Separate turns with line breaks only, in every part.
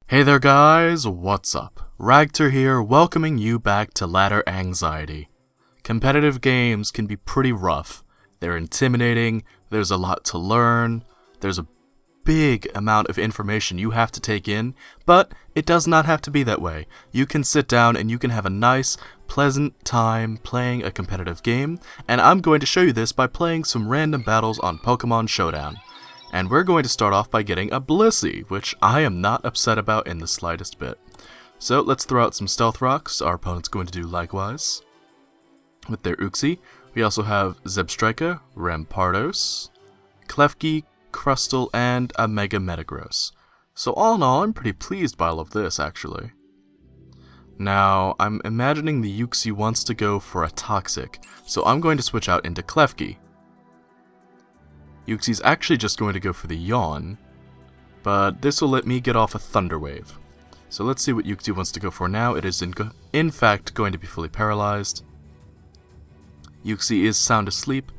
Hey there guys, what's up? Ragtter here, welcoming you back to Ladder Anxiety. Competitive games can be pretty rough. They're intimidating, there's a lot to learn, there's a big amount of information you have to take in, but it does not have to be that way. You can sit down and you can have a nice, pleasant time playing a competitive game, and I'm going to show you this by playing some random battles on Pokémon Showdown. And we're going to start off by getting a Blissey, which I am not upset about in the slightest bit. So let's throw out some Stealth Rocks. Our opponent's going to do likewise with their Uxie. We also have Zebstrika, Rampardos, Klefki, Crustle, and a Mega Metagross. So all in all, I'm pretty pleased by all of this, actually. Now, I'm imagining the Uxie wants to go for a Toxic, so I'm going to switch out into Klefki. Uxie's actually just going to go for the Yawn, but this will let me get off a Thunder Wave. So let's see what Uxie wants to go for now. It is in fact going to be fully paralyzed. Uxie is sound asleep,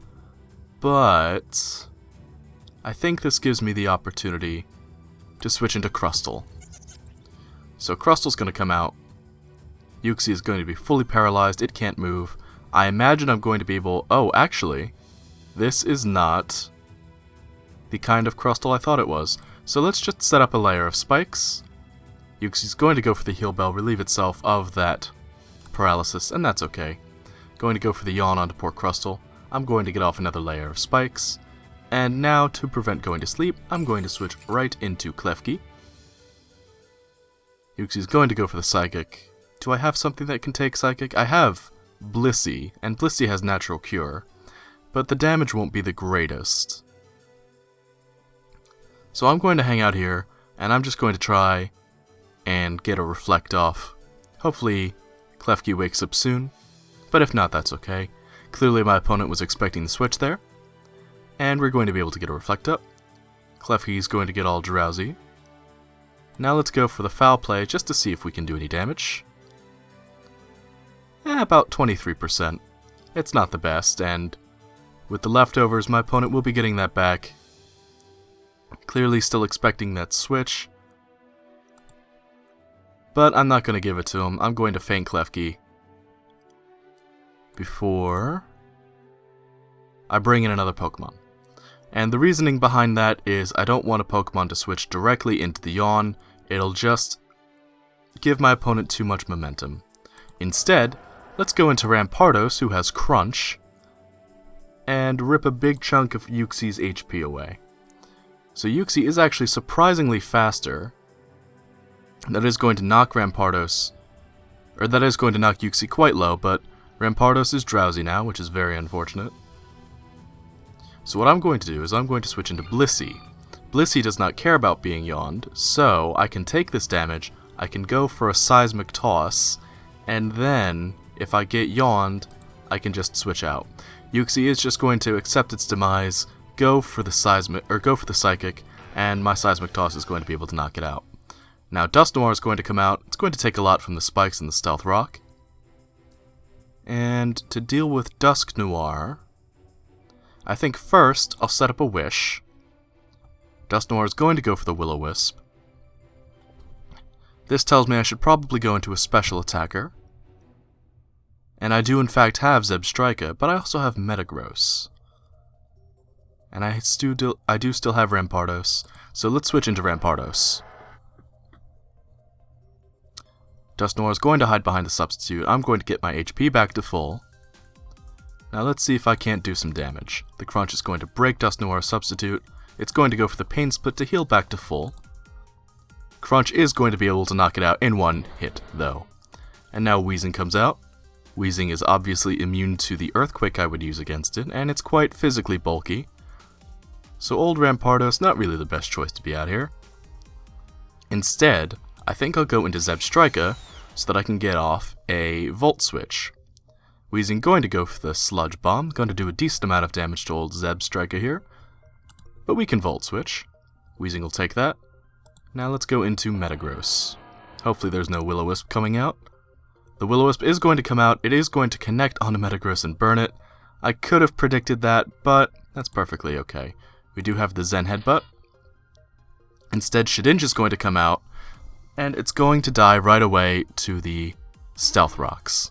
but I think this gives me the opportunity to switch into Crustle. So Crustle's going to come out. Uxie is going to be fully paralyzed. It can't move. I imagine I'm going to be able... Oh, actually, this is not the kind of Crustle I thought it was. So let's just set up a layer of spikes. Uxie's going to go for the Heal Bell, relieve itself of that paralysis, and that's okay. Going to go for the Yawn onto poor Crustle. I'm going to get off another layer of spikes. And now, to prevent going to sleep, I'm going to switch right into Klefki. Uxie's going to go for the Psychic. Do I have something that can take Psychic? I have Blissey, and Blissey has Natural Cure, but the damage won't be the greatest. So I'm going to hang out here, and I'm just going to try and get a Reflect off. Hopefully, Klefki wakes up soon, but if not, that's okay. Clearly my opponent was expecting the switch there, and we're going to be able to get a Reflect up. Klefki's going to get all drowsy. Now let's go for the Foul Play, just to see if we can do any damage. About 23%. It's not the best, and with the leftovers, my opponent will be getting that back. Clearly still expecting that switch, but I'm not going to give it to him. I'm going to feint Klefki before I bring in another Pokemon. And the reasoning behind that is I don't want a Pokemon to switch directly into the Yawn. It'll just give my opponent too much momentum. Instead, let's go into Rampardos, who has Crunch, and rip a big chunk of Uxie's HP away. So Uxie is actually surprisingly faster. That is going to knock Rampardos, or that is going to knock Uxie quite low, but Rampardos is drowsy now, which is very unfortunate. So what I'm going to do is I'm going to switch into Blissey. Blissey does not care about being yawned, so I can take this damage, I can go for a Seismic Toss, and then, if I get yawned, I can just switch out. Uxie is just going to accept its demise, go for the Psychic, and my Seismic Toss is going to be able to knock it out. Now Dusknoir is going to come out. It's going to take a lot from the spikes and the Stealth Rock. And to deal with Dusknoir, I think first I'll set up a Wish. Dusknoir is going to go for the Will-O-Wisp. This tells me I should probably go into a Special Attacker. And I do in fact have Zebstrika, but I also have Metagross. And I do still have Rampardos, so let's switch into Rampardos. Dusknoir is going to hide behind the Substitute. I'm going to get my HP back to full. Now let's see if I can't do some damage. The Crunch is going to break Dusknoir's Substitute. It's going to go for the Pain Split to heal back to full. Crunch is going to be able to knock it out in one hit, though. And now Weezing comes out. Weezing is obviously immune to the Earthquake I would use against it, and it's quite physically bulky. So old Rampardos, not really the best choice to be out here. Instead, I think I'll go into Zebstrika so that I can get off a Volt Switch. Weezing going to go for the Sludge Bomb, going to do a decent amount of damage to old Zebstrika here. But we can Volt Switch. Weezing will take that. Now let's go into Metagross. Hopefully there's no Will-O-Wisp coming out. The Will-O-Wisp is going to come out. It is going to connect onto Metagross and burn it. I could have predicted that, but that's perfectly okay. We do have the Zen Headbutt. Instead, Shedinja is going to come out, and it's going to die right away to the Stealth Rocks.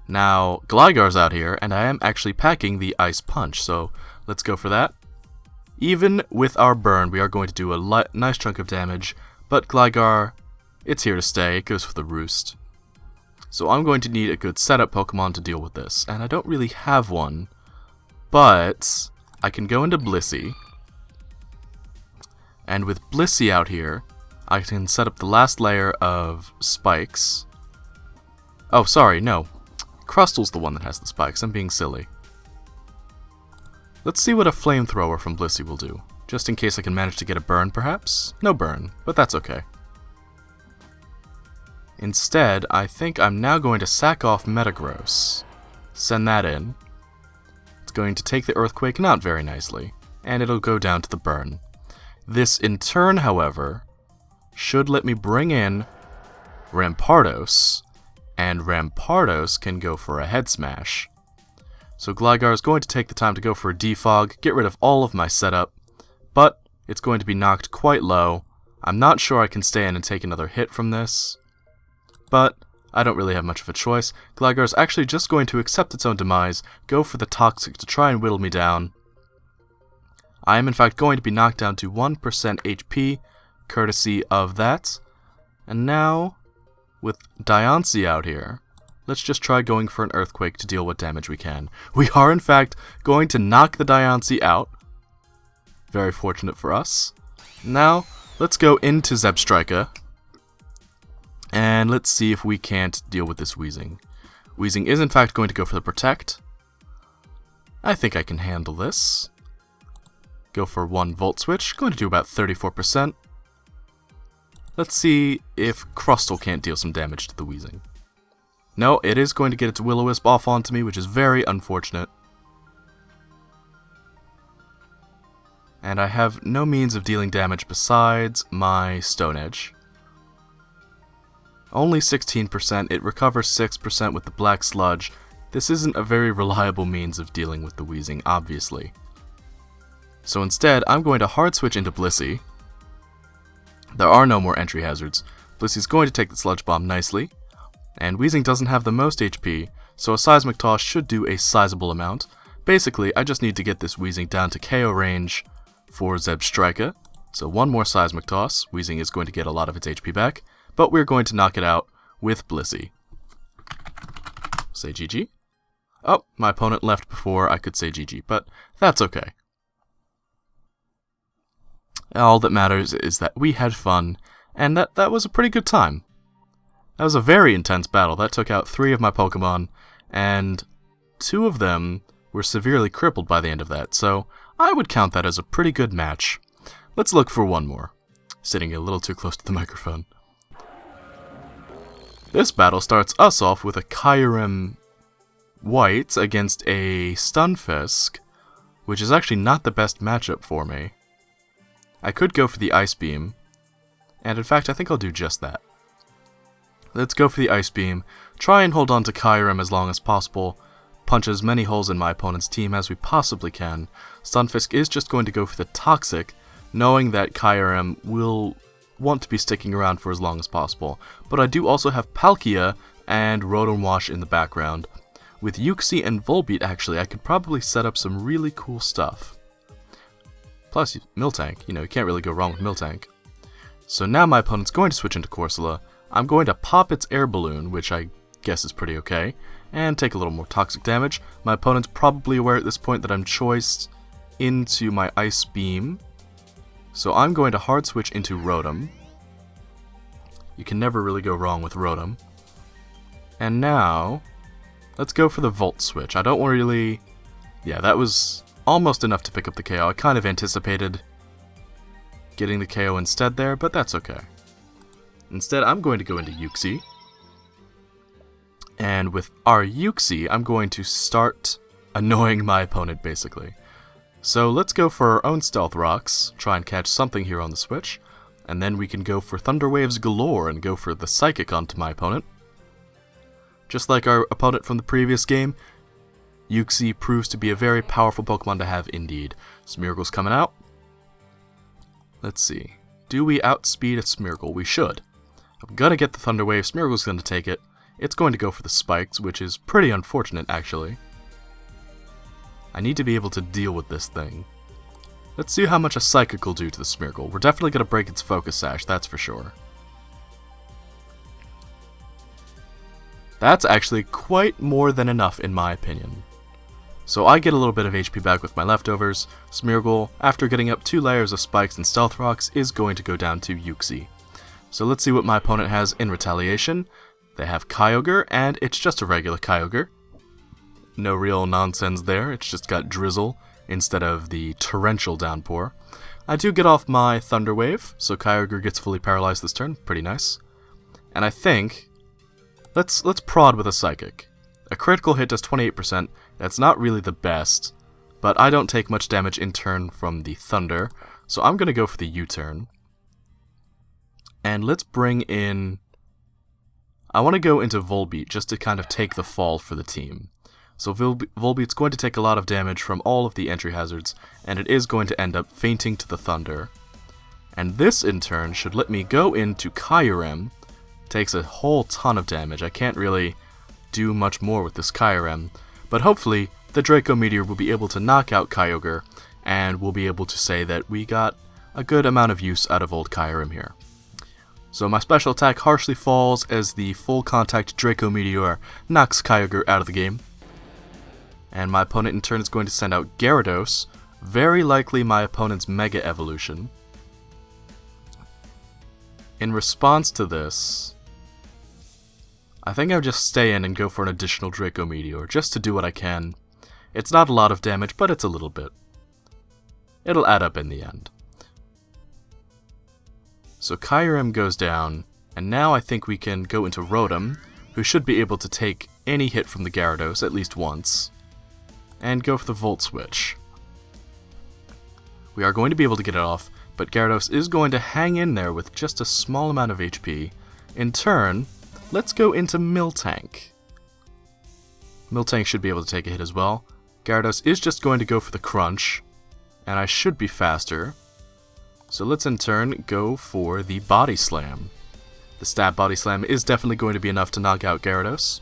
Now, Gligar's out here, and I am actually packing the Ice Punch, so let's go for that. Even with our burn, we are going to do a nice chunk of damage, but Gligar, it's here to stay. It goes for the Roost. So I'm going to need a good setup Pokemon to deal with this, and I don't really have one, but I can go into Blissey, and with Blissey out here, I can set up the last layer of spikes. Oh, sorry, no. Crustal's the one that has the spikes. I'm being silly. Let's see what a flamethrower from Blissey will do. Just in case I can manage to get a burn, perhaps? No burn, but that's okay. Instead, I think I'm now going to sack off Metagross. Send that in. It's going to take the Earthquake not very nicely, and it'll go down to the burn. This, in turn, however, should let me bring in Rampardos, and Rampardos can go for a Head Smash. So Gligar is going to take the time to go for a Defog, get rid of all of my setup, but it's going to be knocked quite low. I'm not sure I can stay in and take another hit from this, but I don't really have much of a choice. Gligar is actually just going to accept its own demise, go for the Toxic to try and whittle me down. I am in fact going to be knocked down to 1% HP, courtesy of that. And now, with Diancie out here, let's just try going for an Earthquake to deal what damage we can. We are in fact going to knock the Diancie out. Very fortunate for us. Now, let's go into Zebstrika, and let's see if we can't deal with this Weezing. Weezing is in fact going to go for the Protect. I think I can handle this. Go for 1 Volt Switch, going to do about 34%. Let's see if Crustal can't deal some damage to the Weezing. No, it is going to get its Will-O-Wisp off onto me, which is very unfortunate. And I have no means of dealing damage besides my Stone Edge. Only 16%, it recovers 6% with the Black Sludge. This isn't a very reliable means of dealing with the Weezing, obviously. So instead, I'm going to hard switch into Blissey. There are no more entry hazards. Blissey's going to take the Sludge Bomb nicely. And Weezing doesn't have the most HP, so a Seismic Toss should do a sizable amount. Basically, I just need to get this Weezing down to KO range for Zebstrika. So 1 more Seismic Toss. Weezing is going to get a lot of its HP back, but we're going to knock it out with Blissey. Say GG. Oh, my opponent left before I could say GG, but that's okay. All that matters is that we had fun, and that was a pretty good time. That was a very intense battle. That took out 3 of my Pokemon, and 2 of them were severely crippled by the end of that, so I would count that as a pretty good match. Let's look for one more. Sitting a little too close to the microphone. This battle starts us off with a Kyurem White against a Stunfisk, which is actually not the best matchup for me. I could go for the Ice Beam, and in fact I think I'll do just that. Let's go for the Ice Beam, try and hold on to Kyurem as long as possible, punch as many holes in my opponent's team as we possibly can. Stunfisk is just going to go for the Toxic, knowing that Kyurem will want to be sticking around for as long as possible. But I do also have Palkia and Rotom Wash in the background. With Uxie and Volbeat actually, I could probably set up some really cool stuff. Plus, Miltank, you can't really go wrong with Miltank. So now my opponent's going to switch into Corsola. I'm going to pop its Air Balloon, which I guess is pretty okay, and take a little more toxic damage. My opponent's probably aware at this point that I'm choiced into my Ice Beam, so I'm going to hard switch into Rotom. You can never really go wrong with Rotom. And now, let's go for the Volt Switch. I don't really... Yeah, that was almost enough to pick up the KO. I kind of anticipated getting the KO instead there, but that's okay. Instead, I'm going to go into Uxie. And with our Uxie, I'm going to start annoying my opponent, basically. So let's go for our own Stealth Rocks, try and catch something here on the switch, and then we can go for Thunder Waves galore and go for the Psychic onto my opponent. Just like our opponent from the previous game, Uxie proves to be a very powerful Pokemon to have indeed. Smeargle's coming out. Let's see. Do we outspeed a Smeargle? We should. I'm gonna get the Thunder Wave. Smeargle's gonna take it. It's going to go for the spikes, which is pretty unfortunate, actually. I need to be able to deal with this thing. Let's see how much a Psychic will do to the Smeargle. We're definitely gonna break its Focus Sash, that's for sure. That's actually quite more than enough, in my opinion. So I get a little bit of HP back with my leftovers. Smeargle, after getting up 2 layers of spikes and stealth rocks, is going to go down to Uxie. So let's see what my opponent has in retaliation. They have Kyogre, and it's just a regular Kyogre. No real nonsense there, it's just got Drizzle instead of the Torrential Downpour. I do get off my Thunder Wave, so Kyogre gets fully paralyzed this turn, pretty nice. And I think, let's prod with a Psychic. A critical hit does 28%, that's not really the best, but I don't take much damage in turn from the Thunder, so I'm going to go for the U-turn. And let's bring in... I want to go into Volbeat just to kind of take the fall for the team. So Volbeat's going to take a lot of damage from all of the entry hazards, and it is going to end up fainting to the Thunder. And this, in turn, should let me go into Kyurem. Takes a whole ton of damage. I can't really do much more with this Kyurem, but hopefully the Draco Meteor will be able to knock out Kyogre, and we'll be able to say that we got a good amount of use out of old Kyurem here. So my special attack harshly falls as the full contact Draco Meteor knocks Kyogre out of the game. And my opponent in turn is going to send out Gyarados, very likely my opponent's Mega Evolution. In response to this, I think I'll just stay in and go for an additional Draco Meteor, just to do what I can. It's not a lot of damage, but it's a little bit. It'll add up in the end. So Kyurem goes down, and now I think we can go into Rotom, who should be able to take any hit from the Gyarados at least once, and go for the Volt Switch. We are going to be able to get it off, but Gyarados is going to hang in there with just a small amount of HP. In turn, let's go into Miltank. Miltank should be able to take a hit as well. Gyarados is just going to go for the Crunch, and I should be faster. So let's in turn go for the Body Slam. The stab Body Slam is definitely going to be enough to knock out Gyarados.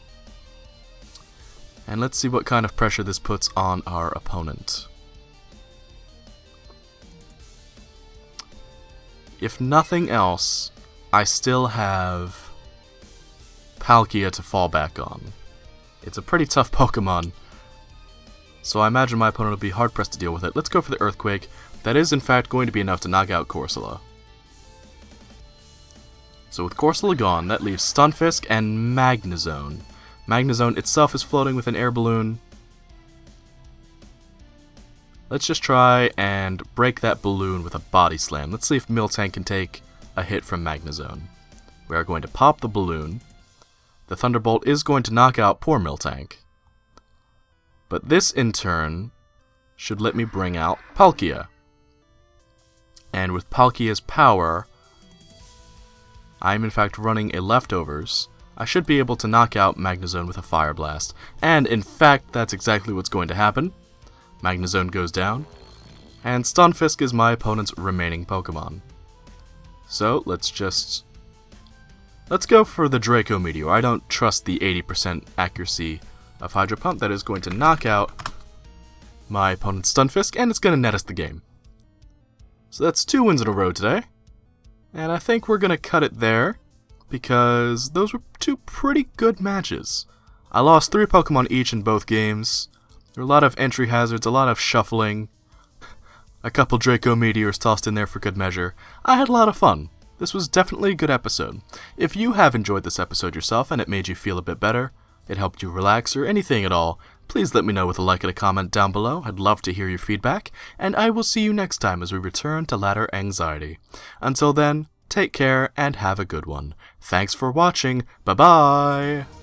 And let's see what kind of pressure this puts on our opponent. If nothing else, I still have Palkia to fall back on. It's a pretty tough Pokemon, so I imagine my opponent will be hard-pressed to deal with it. Let's go for the Earthquake. That is, in fact, going to be enough to knock out Corsola. So with Corsola gone, that leaves Stunfisk and Magnezone. Magnezone itself is floating with an air balloon. Let's just try and break that balloon with a Body Slam. Let's see if Miltank can take a hit from Magnezone. We are going to pop the balloon. The Thunderbolt is going to knock out poor Miltank. But this, in turn, should let me bring out Palkia. And with Palkia's power, I'm in fact running a Leftovers. I should be able to knock out Magnezone with a Fire Blast. And in fact, that's exactly what's going to happen. Magnezone goes down, and Stunfisk is my opponent's remaining Pokemon. So let's go for the Draco Meteor. I don't trust the 80% accuracy of Hydro Pump. That is going to knock out my opponent's Stunfisk, and it's going to net us the game. So that's 2 wins in a row today. And I think we're going to cut it there, because those were 2 pretty good matches. I lost 3 Pokemon each in both games. There were a lot of entry hazards, a lot of shuffling, a couple Draco Meteors tossed in there for good measure. I had a lot of fun. This was definitely a good episode. If you have enjoyed this episode yourself and it made you feel a bit better, it helped you relax, or anything at all, please let me know with a like and a comment down below. I'd love to hear your feedback, and I will see you next time as we return to Ladder Anxiety. Until then, take care and have a good one. Thanks for watching. Bye-bye!